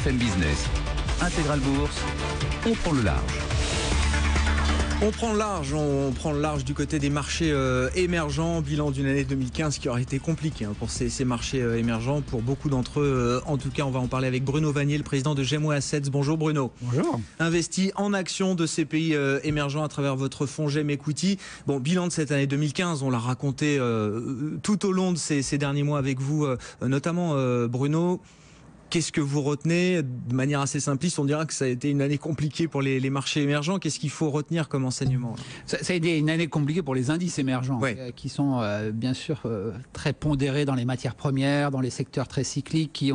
BFM Business, Intégral Bourse, on prend le large. On prend le large du côté des marchés émergents. Bilan d'une année 2015 qui aura été compliquée pour ces marchés émergents, pour beaucoup d'entre eux. En tout cas, on va en parler avec Bruno Vanier, le président de Gemway Assets. Bonjour Bruno. Bonjour. Investi en actions de ces pays émergents à travers votre fonds Gem Equity. Bon, bilan de cette année 2015, on l'a raconté tout au long de ces derniers mois avec vous, notamment Bruno. Qu'est-ce que vous retenez? De manière assez simpliste, on dira que ça a été une année compliquée pour les marchés émergents. Qu'est-ce qu'il faut retenir comme enseignement? Ça a été une année compliquée pour les indices émergents, qui sont bien sûr très pondérés dans les matières premières, dans les secteurs très cycliques qui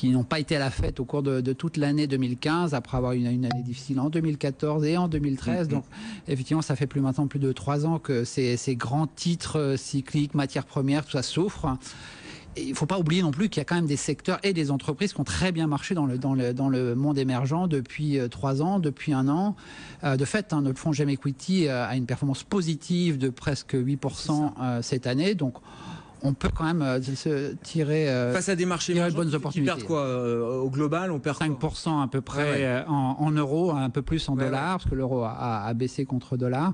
n'ont pas été à la fête au cours de toute l'année 2015, après avoir une année difficile en 2014 et en 2013. Donc, effectivement, ça fait maintenant plus de 3 ans que ces grands titres cycliques, matières premières, tout ça souffre. Et il ne faut pas oublier non plus qu'il y a quand même des secteurs et des entreprises qui ont très bien marché dans le monde émergent depuis 3 ans, depuis 1 an. De fait, notre fonds Gem Equity a une performance positive de presque 8% cette année. Donc, on peut quand même se tirer face à des marchés émergents bonnes opportunités. Qui perdent quoi au global? On perd 5% à peu près en euros, un peu plus en dollars, parce que l'euro a baissé contre dollar.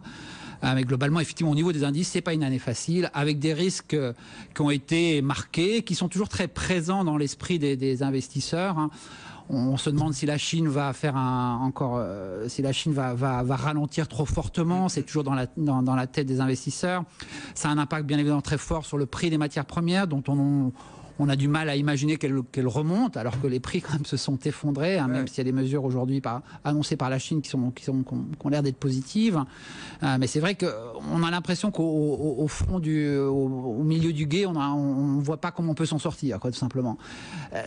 Mais globalement, effectivement, au niveau des indices, c'est pas une année facile, avec des risques qui ont été marqués, qui sont toujours très présents dans l'esprit des investisseurs. On se demande si la Chine va faire si la Chine va ralentir trop fortement. C'est toujours dans la tête des investisseurs. Ça a un impact bien évidemment très fort sur le prix des matières premières, dont on a du mal à imaginer qu'elle remonte, alors que les prix quand même se sont effondrés, même s'il y a des mesures aujourd'hui annoncées par la Chine qui ont l'air d'être positives. Mais c'est vrai qu'on a l'impression qu'au fond au milieu du gué, on ne voit pas comment on peut s'en sortir, tout simplement.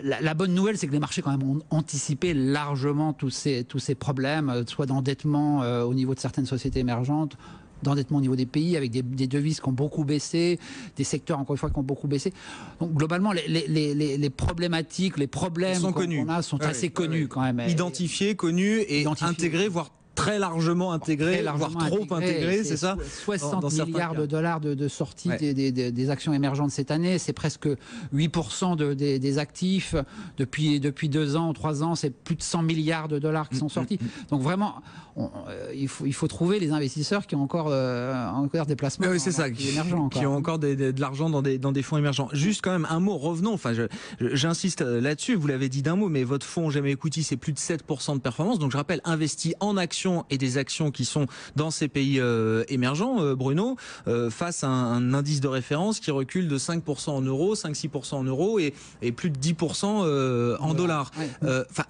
La bonne nouvelle, c'est que les marchés quand même ont anticipé largement tous ces problèmes, soit d'endettement au niveau de certaines sociétés émergentes, d'endettement au niveau des pays, avec des devises qui ont beaucoup baissé, des secteurs, encore une fois, qui ont beaucoup baissé. Donc, globalement, les problématiques, les problèmes qu'on a sont assez connus quand même. Identifiés, connus et intégrés, voire très largement intégrés, voire trop intégrés, c'est ça? 60 milliards de dollars de sortie des actions émergentes cette année, c'est presque 8% des actifs. Depuis 2 ans, 3 ans, c'est plus de 100 milliards de dollars qui sont sortis. Donc vraiment, il faut trouver les investisseurs qui ont encore des placements émergents. Qui ont encore de l'argent dans des fonds émergents. Juste quand même un mot, revenons, j'insiste là-dessus, vous l'avez dit d'un mot, mais votre fonds Gem Equity, c'est plus de 7% de performance. Donc je rappelle, investi en actions et des actions qui sont dans ces pays émergents, Bruno, face à un indice de référence qui recule de 5% en euros, 5-6% en euros et plus de 10% en dollars.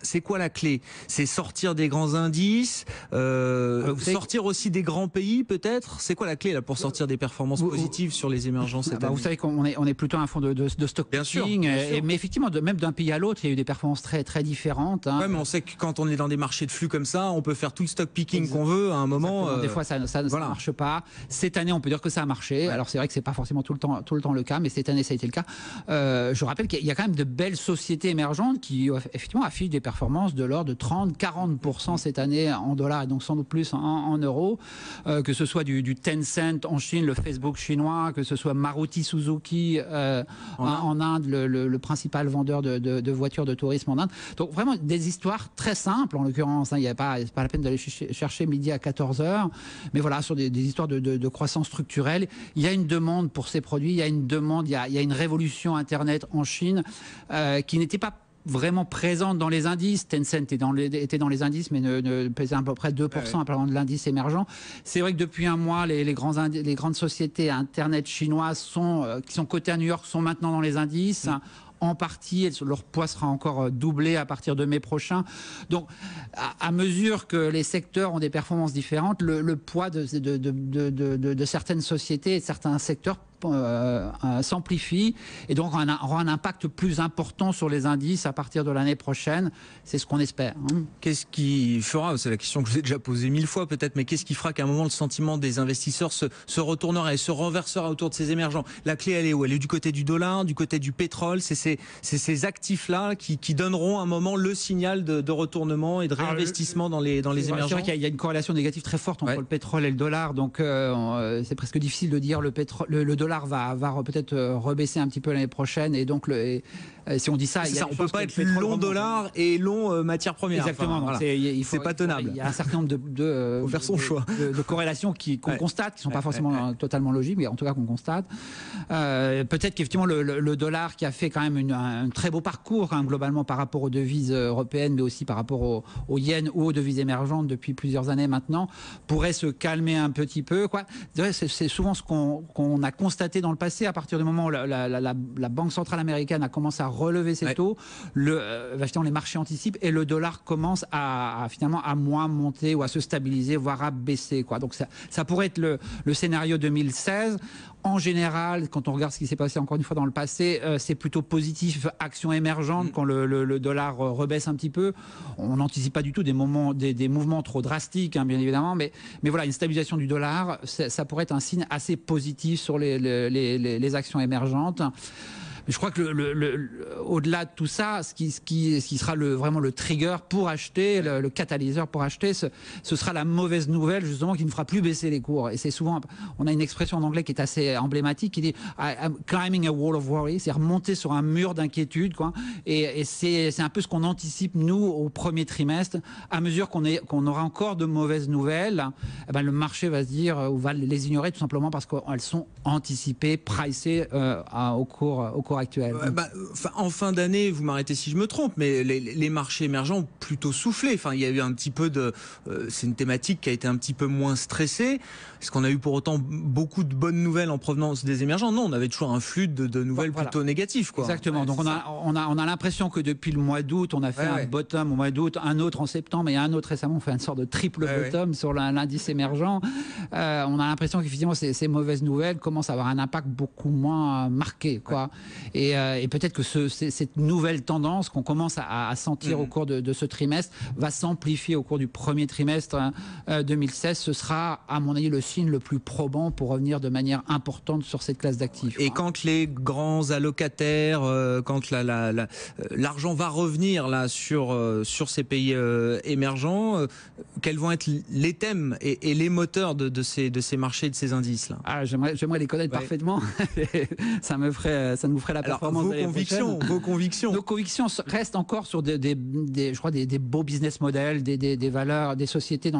C'est quoi la clé? C'est sortir des grands indices, sortir aussi des grands pays peut-être? C'est quoi la clé là pour sortir des performances positives sur les émergents cette année? Vous savez qu'on est plutôt un fonds de stock picking, mais effectivement, même d'un pays à l'autre, il y a eu des performances très, très différentes. Mais on sait que quand on est dans des marchés de flux comme ça, on peut faire tout le stock picking qu'on veut à un moment. Des fois, ça ne marche pas. Cette année, on peut dire que ça a marché. Alors, c'est vrai que c'est pas forcément tout le temps le cas, mais cette année, ça a été le cas. Je rappelle qu'il y a quand même de belles sociétés émergentes qui, effectivement, affichent des performances de l'ordre de 30-40% cette année en dollars et donc sans doute plus en euros. Que ce soit du Tencent en Chine, le Facebook chinois, que ce soit Maruti Suzuki en Inde, le principal vendeur de voitures de tourisme en Inde. Donc, vraiment, des histoires très simples, en l'occurrence. Il n'y a pas la peine d'aller chercher midi à 14h, mais voilà, sur des histoires de croissance structurelle. Il y a une demande pour ces produits, il y a une demande, il y a une révolution Internet en Chine qui n'était pas vraiment présente dans les indices. Tencent était dans les indices, mais ne pesait à peu près 2% apparemment de l'indice émergent. C'est vrai que depuis un mois, les grandes sociétés Internet chinoises qui sont cotées à New York sont maintenant dans les indices. En partie, leur poids sera encore doublé à partir de mai prochain. Donc, à mesure que les secteurs ont des performances différentes, le poids de certaines sociétés et de certains secteurs s'amplifie et donc aura un impact plus important sur les indices à partir de l'année prochaine. C'est ce qu'on espère. Qu'est-ce qui fera, c'est la question que je vous ai déjà posée 1000 fois peut-être, mais qu'est-ce qui fera qu'à un moment le sentiment des investisseurs se retournera et se renversera autour de ces émergents? La clé, elle est où? Elle est du côté du dollar, du côté du pétrole? C'est ces actifs-là qui donneront à un moment le signal de retournement et de réinvestissement dans les émergents? C'est vrai qu'il y a une corrélation négative très forte entre le pétrole et le dollar, donc c'est presque difficile de dire le dollar dollar va peut-être rebaisser un petit peu l'année prochaine, et donc si on dit ça, on ne peut pas être long dollar et long matière première. Exactement. Enfin, voilà. C'est pas tenable. Il y a un certain nombre de faire son choix. De corrélations qu'on constate, qui ne sont pas forcément totalement logiques, mais en tout cas qu'on constate. Peut-être qu'effectivement le dollar, qui a fait quand même un très beau parcours globalement par rapport aux devises européennes, mais aussi par rapport aux yens ou aux devises émergentes depuis plusieurs années maintenant, pourrait se calmer un petit peu, quoi. C'est souvent ce qu'on a constaté dans le passé. À partir du moment où la Banque centrale américaine a commencé à relever ses taux, les marchés anticipent, et le dollar commence finalement à moins monter ou à se stabiliser, voire à baisser, quoi. Donc ça pourrait être le scénario 2016. En général, quand on regarde ce qui s'est passé encore une fois dans le passé, c'est plutôt positif, action émergente, quand le dollar rebaisse un petit peu. On n'anticipe pas du tout des mouvements trop drastiques, hein, bien évidemment, mais voilà, une stabilisation du dollar, ça pourrait être un signe assez positif sur les actions émergentes. Je crois que au-delà de tout ça, ce qui sera vraiment le trigger pour acheter, le catalyseur pour acheter, ce sera la mauvaise nouvelle, justement, qui ne fera plus baisser les cours. Et c'est souvent, on a une expression en anglais qui est assez emblématique, qui dit I'm climbing a wall of worry, c'est-à-dire monter sur un mur d'inquiétude, quoi. Et c'est un peu ce qu'on anticipe, nous, au premier trimestre. À mesure qu'on aura encore de mauvaises nouvelles, le marché va se dire, ou va les ignorer, tout simplement parce qu'elles sont anticipées, pricées au cours actuel. En fin d'année, vous m'arrêtez si je me trompe, mais les marchés émergents ont plutôt soufflé. Enfin, il y a eu un petit peu c'est une thématique qui a été un petit peu moins stressée. Est-ce qu'on a eu pour autant beaucoup de bonnes nouvelles en provenance des émergents? Non, on avait toujours un flux de nouvelles plutôt négatives, quoi. Exactement. Donc on a l'impression que depuis le mois d'août, on a fait un bottom au mois d'août, un autre en septembre et un autre récemment. On fait une sorte de triple bottom sur l'indice émergent. On a l'impression qu'effectivement ces mauvaises nouvelles commencent à avoir un impact beaucoup moins marqué, quoi. Et peut-être que cette nouvelle tendance qu'on commence à sentir au cours de ce trimestre va s'amplifier au cours du premier trimestre 2016. Ce sera, à mon avis, le signe le plus probant pour revenir de manière importante sur cette classe d'actifs. Et quand les grands allocataires, quand l'argent va revenir là sur ces pays émergents, quels vont être les thèmes et les moteurs de ces marchés, de ces indices là? J'aimerais les connaître parfaitement. ça nous ferait la performance. Alors, vos convictions. Nos convictions restent encore sur des beaux business models, des valeurs, des sociétés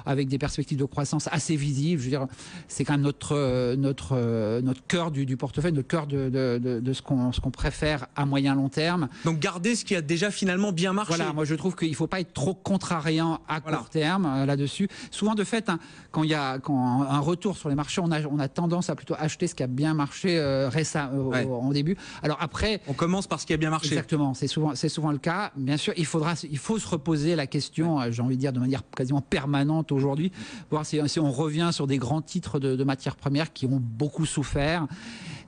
avec des perspectives de croissance assez visibles. Je veux dire, c'est quand même notre cœur du portefeuille, notre cœur de ce qu'on préfère à moyen long terme. Donc garder ce qui a déjà finalement bien marché. Voilà, moi je trouve qu'il ne faut pas être trop contrariant à court terme là-dessus. Souvent, de fait, quand un retour sur les marchés, on a tendance à plutôt acheter ce qui a bien marché en début. Alors après, on commence par ce qui a bien marché. Exactement, c'est souvent le cas. Bien sûr, il faut se reposer la question, j'ai envie de dire de manière quasiment permanente aujourd'hui, voir si on revient sur des grands titres de matières premières qui ont beaucoup souffert.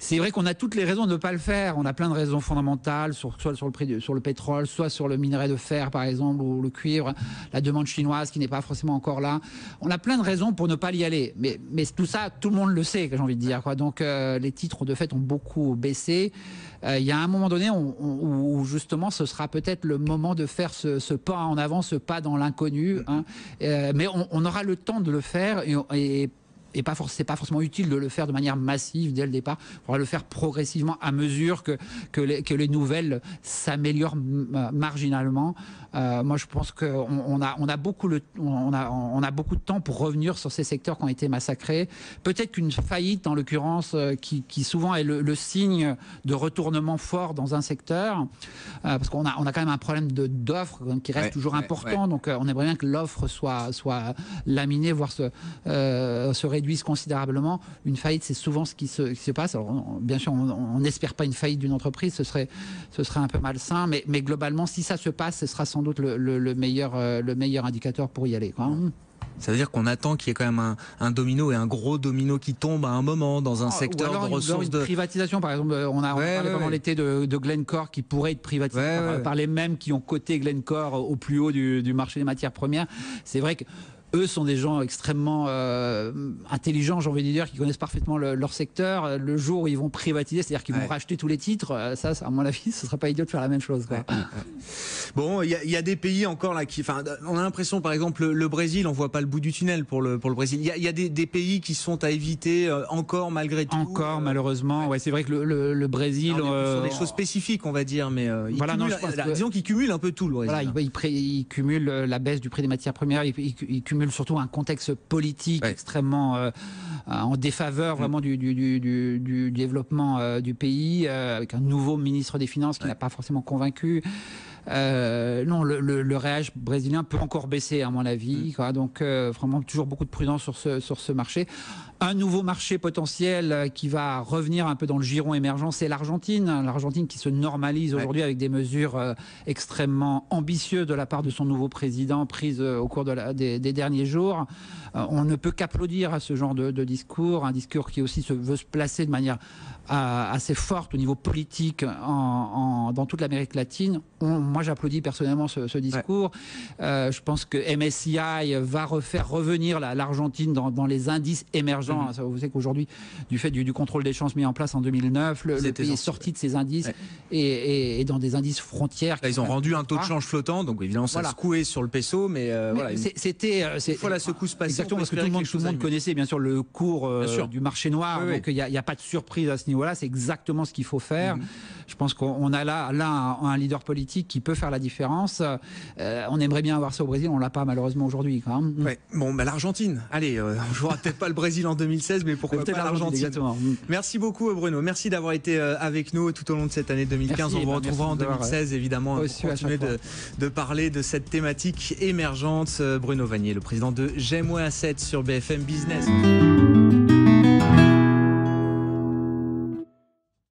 C'est vrai qu'on a toutes les raisons de ne pas le faire. On a plein de raisons fondamentales, soit sur le prix sur le pétrole, soit sur le minerai de fer, par exemple, ou le cuivre, la demande chinoise qui n'est pas forcément encore là. On a plein de raisons pour ne pas y aller. Mais tout ça, tout le monde le sait, j'ai envie de dire, quoi. Donc les titres, de fait, ont beaucoup baissé. Il y a un moment donné où justement, ce sera peut-être le moment de faire ce pas en avant, ce pas dans l'inconnu. Hein. Mais on aura le temps de le faire et c'est pas forcément utile de le faire de manière massive dès le départ. Il faudra le faire progressivement à mesure que les nouvelles s'améliorent marginalement. Moi, je pense qu'on a beaucoup de temps pour revenir sur ces secteurs qui ont été massacrés. Peut-être qu'une faillite, en l'occurrence, qui souvent est le signe de retournement fort dans un secteur, parce qu'on a quand même un problème d'offre qui reste toujours important. Donc, on aimerait bien que l'offre soit laminée, voire se réduise considérablement. Une faillite, c'est souvent ce qui se passe. Alors, bien sûr, on n'espère pas une faillite d'une entreprise, ce serait un peu malsain, mais globalement, si ça se passe, ce sera sans doute le meilleur indicateur pour y aller, quoi. Ça veut dire qu'on attend qu'il y ait quand même un domino et un gros domino qui tombe à un moment dans un secteur de ressources de privatisation, par exemple. On a parlé pendant l'été de Glencore qui pourrait être privatisé par les mêmes qui ont coté Glencore au plus haut du marché des matières premières. C'est vrai que eux sont des gens extrêmement intelligents, j'ai envie de dire, qui connaissent parfaitement leur secteur. Le jour où ils vont privatiser, c'est-à-dire qu'ils vont racheter tous les titres, ça, à mon avis, ce ne serait pas idiot de faire la même chose, quoi. Bon, il y a des pays encore là qui, enfin, on a l'impression, par exemple, le Brésil, on voit pas le bout du tunnel pour le Brésil. Il y a des pays qui sont à éviter encore malgré tout. Encore malheureusement, ouais, c'est vrai que le Brésil sur des choses spécifiques, on va dire, mais disons qu'il cumule un peu tout le Brésil. Voilà, il cumule la baisse du prix des matières premières, il cumule surtout un contexte politique extrêmement en défaveur vraiment du développement du pays, avec un nouveau ministre des Finances qui n'a pas forcément convaincu. Non, le réage brésilien peut encore baisser à mon avis, quoi. Donc vraiment toujours beaucoup de prudence sur ce marché. Un nouveau marché potentiel qui va revenir un peu dans le giron émergent, c'est l'Argentine. L'Argentine qui se normalise aujourd'hui avec des mesures extrêmement ambitieuses de la part de son nouveau président prises au cours des derniers jours. On ne peut qu'applaudir à ce genre de discours, un discours qui aussi veut se placer de manière assez forte au niveau politique dans toute l'Amérique latine. Moi, j'applaudis personnellement ce discours. Je pense que MSCI va refaire revenir l'Argentine dans les indices émergents. Vous savez qu'aujourd'hui, du fait du contrôle des chances mis en place en 2009, le pays est sorti de ces indices et dans des indices frontières. Là, ils ont rendu un taux de change flottant, donc évidemment ça a secoué sur le peso, mais voilà. Une fois la secousse passée, exactement, parce que tout le monde connaissait bien sûr le cours du marché noir, donc il n'y a pas de surprise à ce niveau-là, c'est exactement ce qu'il faut faire. Je pense qu'on a là un leader politique qui peut faire la différence. On aimerait bien avoir ça au Brésil, on l'a pas malheureusement aujourd'hui. Bon, l'Argentine, allez, je vois peut-être pas le Brésil en 2016, mais pourquoi pas l'Argentine. Merci beaucoup Bruno, merci d'avoir été avec nous tout au long de cette année 2015. Merci, on vous retrouvera en 2016 évidemment pour continuer de parler de cette thématique émergente. Bruno Vannier, le président de GEM Asset sur BFM Business.